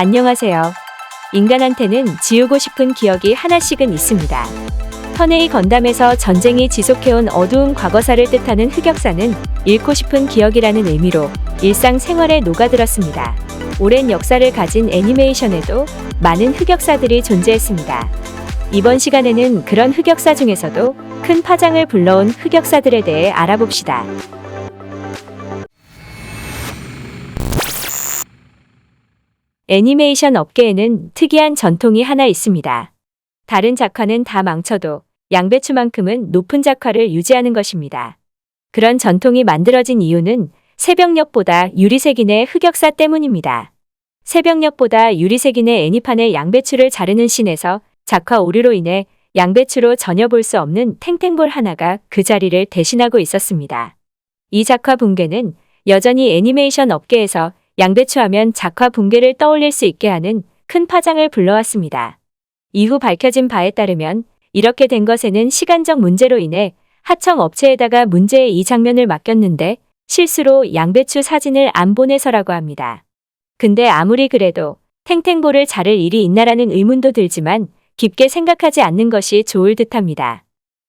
안녕하세요. 인간한테는 지우고 싶은 기억이 하나씩은 있습니다. 턴에이 건담에서 전쟁이 지속해온 어두운 과거사를 뜻하는 흑역사는 잃고 싶은 기억이라는 의미로 일상생활에 녹아들었습니다. 오랜 역사를 가진 애니메이션에도 많은 흑역사들이 존재했습니다. 이번 시간에는 그런 흑역사 중에서도 큰 파장을 불러온 흑역사들에 대해 알아봅시다. 애니메이션 업계에는 특이한 전통이 하나 있습니다. 다른 작화는 다 망쳐도 양배추만큼은 높은 작화를 유지하는 것입니다. 그런 전통이 만들어진 이유는 새벽녘보다 유리색인의 흑역사 때문입니다. 새벽녘보다 유리색인의 애니판의 양배추를 자르는 씬에서 작화 오류로 인해 양배추로 전혀 볼 수 없는 탱탱볼 하나가 그 자리를 대신하고 있었습니다. 이 작화 붕괴는 여전히 애니메이션 업계에서 양배추하면 작화 붕괴를 떠올릴 수 있게 하는 큰 파장을 불러왔습니다. 이후 밝혀진 바에 따르면 이렇게 된 것에는 시간적 문제로 인해 하청 업체에다가 문제의 이 장면을 맡겼는데 실수로 양배추 사진을 안 보내서라고 합니다. 근데 아무리 그래도 탱탱볼을 자를 일이 있나라는 의문도 들지만 깊게 생각하지 않는 것이 좋을 듯합니다.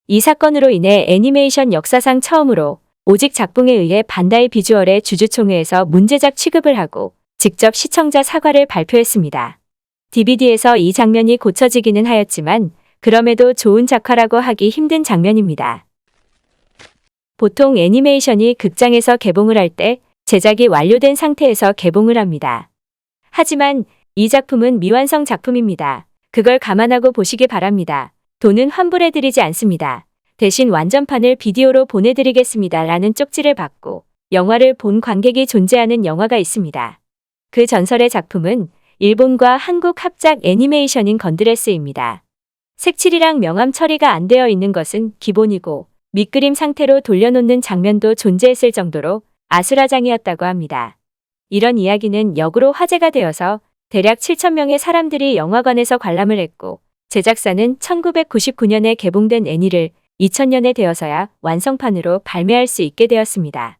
이 사건으로 인해 애니메이션 역사상 처음으로 오직 작품에 의해 반다이 비주얼의 주주총회에서 문제작 취급을 하고 직접 시청자 사과를 발표했습니다. DVD에서 이 장면이 고쳐지기는 하였지만 그럼에도 좋은 작화라고 하기 힘든 장면입니다. 보통 애니메이션이 극장에서 개봉을 할 때 제작이 완료된 상태에서 개봉을 합니다. 하지만 이 작품은 미완성 작품입니다. 그걸 감안하고 보시기 바랍니다. 돈은 환불해드리지 않습니다. 대신 완전판을 비디오로 보내드리겠습니다. 라는 쪽지를 받고 영화를 본 관객이 존재하는 영화가 있습니다. 그 전설의 작품은 일본과 한국 합작 애니메이션인 건드레스입니다. 색칠이랑 명암 처리가 안 되어 있는 것은 기본이고 밑그림 상태로 돌려놓는 장면도 존재했을 정도로 아수라장이었다고 합니다. 이런 이야기는 역으로 화제가 되어서 대략 7,000명의 사람들이 영화관에서 관람을 했고 제작사는 1999년에 개봉된 애니를 2000년에 되어서야 완성판으로 발매할 수 있게 되었습니다.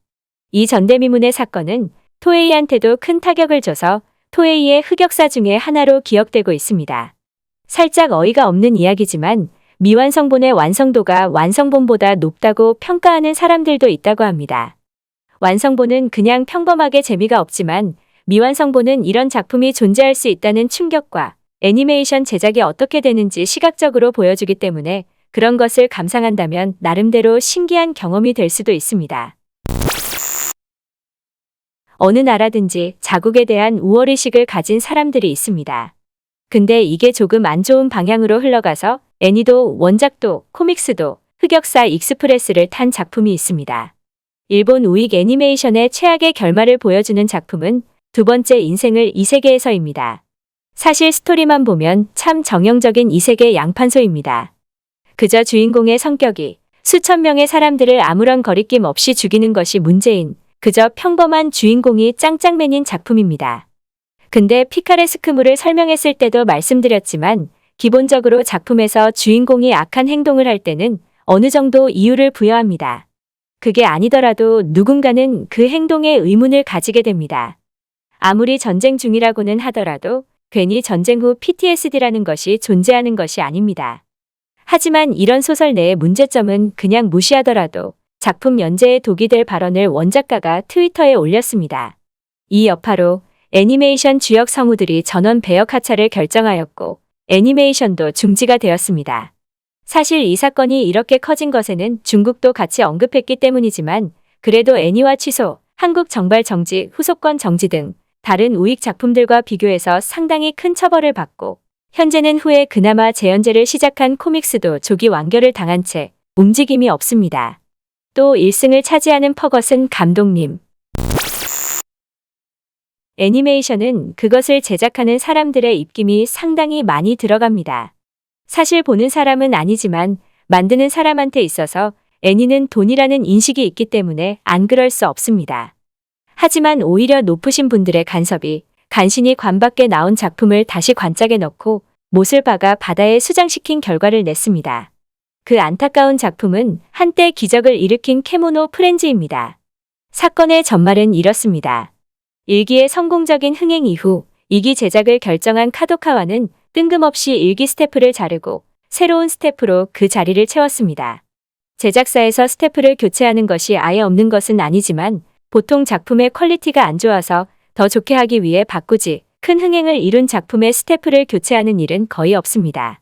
이 전대미문의 사건은 토에이한테도 큰 타격을 줘서 토에이의 흑역사 중에 하나로 기억되고 있습니다. 살짝 어이가 없는 이야기지만 미완성본의 완성도가 완성본보다 높다고 평가하는 사람들도 있다고 합니다. 완성본은 그냥 평범하게 재미가 없지만 미완성본은 이런 작품이 존재할 수 있다는 충격과 애니메이션 제작이 어떻게 되는지 시각적으로 보여주기 때문에 그런 것을 감상한다면 나름대로 신기한 경험이 될 수도 있습니다. 어느 나라든지 자국에 대한 우월의식을 가진 사람들이 있습니다. 근데 이게 조금 안 좋은 방향으로 흘러가서 애니도 원작도 코믹스도 흑역사 익스프레스를 탄 작품이 있습니다. 일본 우익 애니메이션의 최악의 결말을 보여주는 작품은 두 번째 인생을 이세계에서입니다. 사실 스토리만 보면 참 정형적인 이세계 양판소입니다. 그저 주인공의 성격이 수천 명의 사람들을 아무런 거리낌 없이 죽이는 것이 문제인 그저 평범한 주인공이 짱짱맨인 작품입니다. 근데 피카레스크물을 설명했을 때도 말씀드렸지만 기본적으로 작품에서 주인공이 악한 행동을 할 때는 어느 정도 이유를 부여합니다. 그게 아니더라도 누군가는 그 행동에 의문을 가지게 됩니다. 아무리 전쟁 중이라고는 하더라도 괜히 전쟁 후 PTSD라는 것이 존재하는 것이 아닙니다. 하지만 이런 소설 내의 문제점은 그냥 무시하더라도 작품 연재에 독이 될 발언을 원작가가 트위터에 올렸습니다. 이 여파로 애니메이션 주역 성우들이 전원 배역 하차를 결정하였고 애니메이션도 중지가 되었습니다. 사실 이 사건이 이렇게 커진 것에는 중국도 같이 언급했기 때문이지만 그래도 애니화 취소, 한국 정발 정지, 후속권 정지 등 다른 우익 작품들과 비교해서 상당히 큰 처벌을 받고 현재는 후에 그나마 재연재를 시작한 코믹스도 조기 완결을 당한 채 움직임이 없습니다. 또 1승을 차지하는 퍼거슨 감독님. 애니메이션은 그것을 제작하는 사람들의 입김이 상당히 많이 들어갑니다. 사실 보는 사람은 아니지만 만드는 사람한테 있어서 애니는 돈이라는 인식이 있기 때문에 안 그럴 수 없습니다. 하지만 오히려 높으신 분들의 간섭이 간신히 관 밖에 나온 작품을 다시 관짝에 넣고 못을 박아 바다에 수장시킨 결과를 냈습니다. 그 안타까운 작품은 한때 기적을 일으킨 케모노 프렌즈입니다. 사건의 전말은 이렇습니다. 일기의 성공적인 흥행 이후 2기 제작을 결정한 카도카와는 뜬금없이 1기 스태프를 자르고 새로운 스태프로 그 자리를 채웠습니다. 제작사에서 스태프를 교체하는 것이 아예 없는 것은 아니지만 보통 작품의 퀄리티가 안 좋아서 더 좋게 하기 위해 바꾸지 큰 흥행을 이룬 작품의 스태프를 교체하는 일은 거의 없습니다.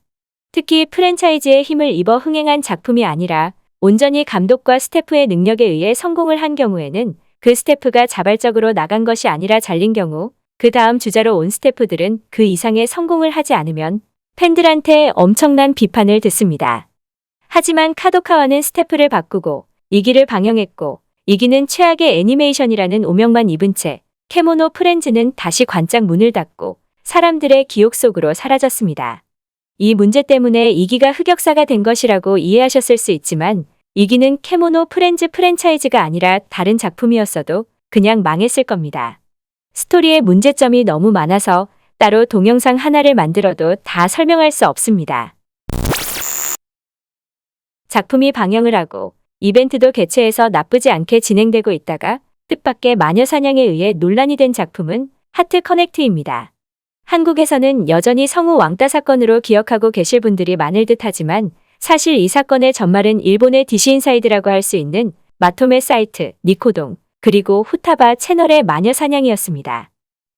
특히 프랜차이즈의 힘을 입어 흥행한 작품이 아니라 온전히 감독과 스태프의 능력에 의해 성공을 한 경우에는 그 스태프가 자발적으로 나간 것이 아니라 잘린 경우 그 다음 주자로 온 스태프들은 그 이상의 성공을 하지 않으면 팬들한테 엄청난 비판을 듣습니다. 하지만 카도카와는 스태프를 바꾸고 2기를 방영했고 2기는 최악의 애니메이션이라는 오명만 입은 채 케모노 프렌즈는 다시 관짝 문을 닫고 사람들의 기억 속으로 사라졌습니다. 이 문제 때문에 2기가 흑역사가 된 것이라고 이해하셨을 수 있지만 2기는 케모노 프렌즈 프랜차이즈가 아니라 다른 작품이었어도 그냥 망했을 겁니다. 스토리에 문제점이 너무 많아서 따로 동영상 하나를 만들어도 다 설명할 수 없습니다. 작품이 방영을 하고 이벤트도 개최해서 나쁘지 않게 진행되고 있다가 뜻밖의 마녀사냥에 의해 논란이 된 작품은 하트 커넥트입니다. 한국에서는 여전히 성우 왕따 사건으로 기억하고 계실 분들이 많을 듯하지만 사실 이 사건의 전말은 일본의 디시인사이드라고 할 수 있는 마토메 사이트, 니코동, 그리고 후타바 채널의 마녀사냥이었습니다.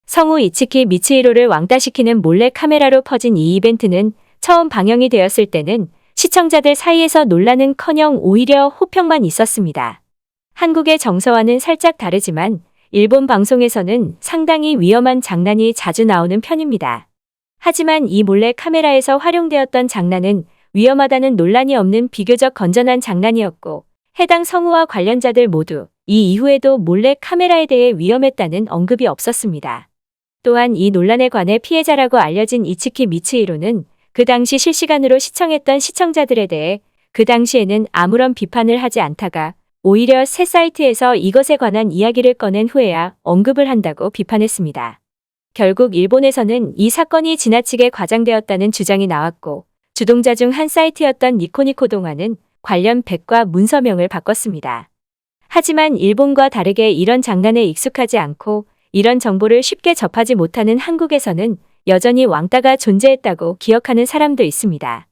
성우 이츠키 미츠히로를 왕따시키는 몰래 카메라로 퍼진 이 이벤트는 처음 방영이 되었을 때는 시청자들 사이에서 논란은커녕 오히려 호평만 있었습니다. 한국의 정서와는 살짝 다르지만 일본 방송에서는 상당히 위험한 장난이 자주 나오는 편입니다. 하지만 이 몰래 카메라에서 활용되었던 장난은 위험하다는 논란이 없는 비교적 건전한 장난이었고 해당 성우와 관련자들 모두 이 이후에도 몰래 카메라에 대해 위험했다는 언급이 없었습니다. 또한 이 논란에 관해 피해자라고 알려진 이츠키 미츠히로는 그 당시 실시간으로 시청했던 시청자들에 대해 그 당시에는 아무런 비판을 하지 않다가 오히려 새 사이트에서 이것에 관한 이야기를 꺼낸 후에야 언급을 한다고 비판했습니다. 결국 일본에서는 이 사건이 지나치게 과장되었다는 주장이 나왔고 주동자 중 한 사이트였던 니코니코 동화는 관련 백과 문서명을 바꿨습니다. 하지만 일본과 다르게 이런 장난에 익숙하지 않고 이런 정보를 쉽게 접하지 못하는 한국에서는 여전히 왕따가 존재했다고 기억하는 사람도 있습니다.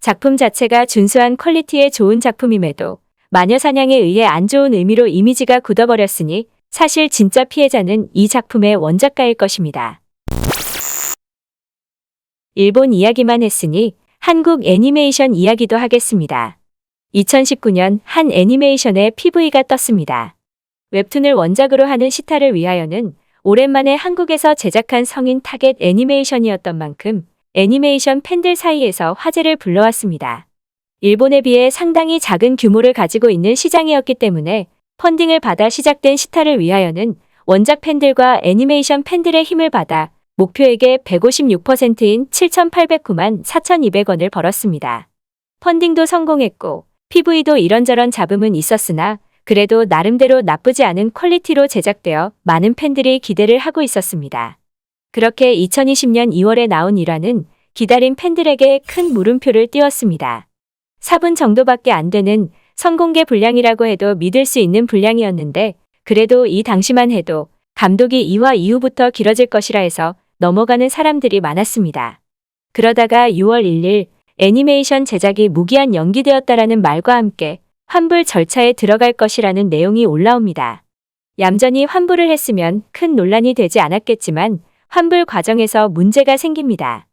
작품 자체가 준수한 퀄리티의 좋은 작품임에도 마녀사냥에 의해 안 좋은 의미로 이미지가 굳어버렸으니 사실 진짜 피해자는 이 작품의 원작가일 것입니다. 일본 이야기만 했으니 한국 애니메이션 이야기도 하겠습니다. 2019년 한 애니메이션의 PV가 떴습니다. 웹툰을 원작으로 하는 시타를 위하여는 오랜만에 한국에서 제작한 성인 타겟 애니메이션이었던 만큼 애니메이션 팬들 사이에서 화제를 불러왔습니다. 일본에 비해 상당히 작은 규모를 가지고 있는 시장이었기 때문에 펀딩을 받아 시작된 시타를 위하여는 원작 팬들과 애니메이션 팬들의 힘을 받아 목표액의 156%인 7,809만 4,200원을 벌었습니다. 펀딩도 성공했고 PV도 이런저런 잡음은 있었으나 그래도 나름대로 나쁘지 않은 퀄리티로 제작되어 많은 팬들이 기대를 하고 있었습니다. 그렇게 2020년 2월에 나온 1화는 기다린 팬들에게 큰 물음표를 띄웠습니다. 4분 정도밖에 안 되는 선공개 분량이라고 해도 믿을 수 있는 분량이었는데 그래도 이 당시만 해도 감독이 2화 이후부터 길어질 것이라 해서 넘어가는 사람들이 많았습니다. 그러다가 6월 1일 애니메이션 제작이 무기한 연기되었다라는 말과 함께 환불 절차에 들어갈 것이라는 내용이 올라옵니다. 얌전히 환불을 했으면 큰 논란이 되지 않았겠지만 환불 과정에서 문제가 생깁니다.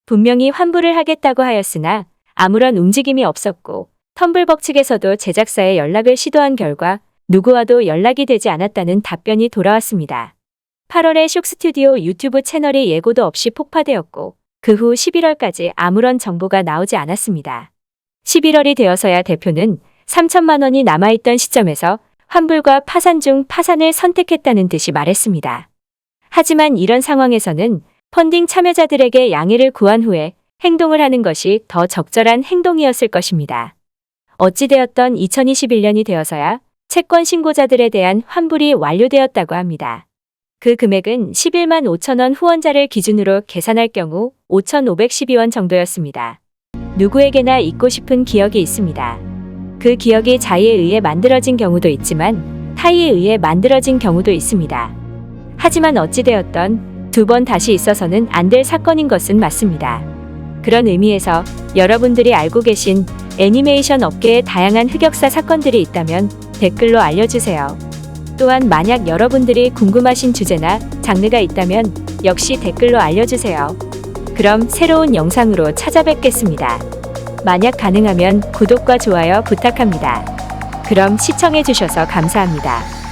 분명히 환불을 하겠다고 하였으나 아무런 움직임이 없었고 텀블벅 측에서도 제작사에 연락을 시도한 결과 누구와도 연락이 되지 않았다는 답변이 돌아왔습니다. 8월에 쇽스튜디오 유튜브 채널이 예고도 없이 폭파되었고 그 후 11월까지 아무런 정보가 나오지 않았습니다. 11월이 되어서야 대표는 3천만 원이 남아있던 시점에서 환불과 파산 중 파산을 선택했다는 듯이 말했습니다. 하지만 이런 상황에서는 펀딩 참여자들에게 양해를 구한 후에 행동을 하는 것이 더 적절한 행동이었을 것입니다. 어찌되었던 2021년이 되어서야 채권 신고자들에 대한 환불이 완료되었다고 합니다. 그 금액은 11만 5천 원 후원자를 기준으로 계산할 경우 5,512원 정도였습니다. 누구에게나 잊고 싶은 기억이 있습니다. 그 기억이 자의에 의해 만들어진 경우도 있지만 타의에 의해 만들어진 경우도 있습니다. 하지만 어찌되었던 두 번 다시 있어서는 안 될 사건인 것은 맞습니다. 그런 의미에서 여러분들이 알고 계신 애니메이션 업계의 다양한 흑역사 사건들이 있다면 댓글로 알려주세요. 또한 만약 여러분들이 궁금하신 주제나 장르가 있다면 역시 댓글로 알려주세요. 그럼 새로운 영상으로 찾아뵙겠습니다. 만약 가능하면 구독과 좋아요 부탁합니다. 그럼 시청해주셔서 감사합니다.